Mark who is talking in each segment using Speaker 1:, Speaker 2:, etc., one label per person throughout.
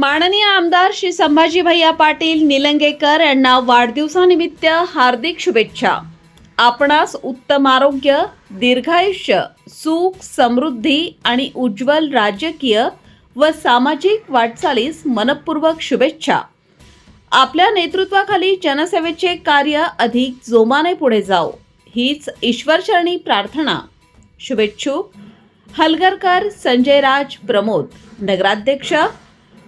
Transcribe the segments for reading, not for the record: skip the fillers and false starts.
Speaker 1: माननीय आमदार श्री संभाजी भैया पाटील निलंगेकर यांना वाढदिवसानिमित्त हार्दिक शुभेच्छा। आपणास उत्तम आरोग्य, दीर्घायुष्य, सुख, समृद्धी आणि उज्ज्वल राजकीय व सामाजिक वाटचालीस मनपूर्वक शुभेच्छा। आपल्या नेतृत्वाखाली जनसेवेचे कार्य अधिक जोमाने पुढे जाओ हीच ईश्वरचरणी प्रार्थना। शुभेच्छुक हलगरकर संजयराज प्रमोद, नगराध्यक्ष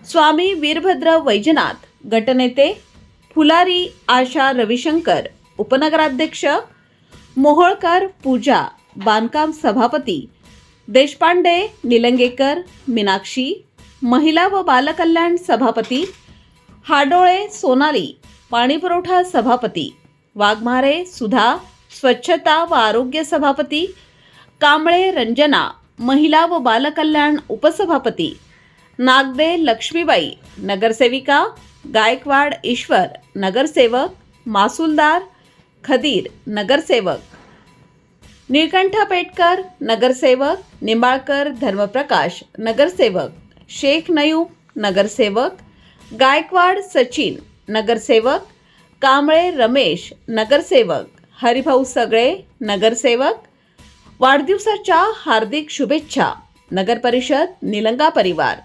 Speaker 1: स्वामी वीरभद्र वैजनाथ, गटनेते फुलारी आशा रविशंकर, उपनगराध्यक्ष मोहोळकर पूजा, बांधकाम सभापती देशपांडे निलंगेकर मीनाक्षी, महिला व बालकल्याण सभापती हाडोळे सोनाली, पाणीपुरवठा सभापती वाघमारे सुधा, स्वच्छता व आरोग्य सभापती कांबळे रंजना, महिला व बालकल्याण उपसभापती नागदे लक्ष्मीबाई, नगरसेविका गायकवाड ईश्वर, नगरसेवक मासुलदार खदीर, नगरसेवक निळकंठ पेटकर, नगरसेवक निंबाळकर धर्मप्रकाश, नगरसेवक शेख नयूब, नगरसेवक गायकवाड सचिन, नगरसेवक कांबळे रमेश, नगरसेवक हरिभाऊ सगळे, नगरसेवक। वाढदिवसाच्या हार्दिक शुभेच्छा। नगर परिषद निलंगा परिवार।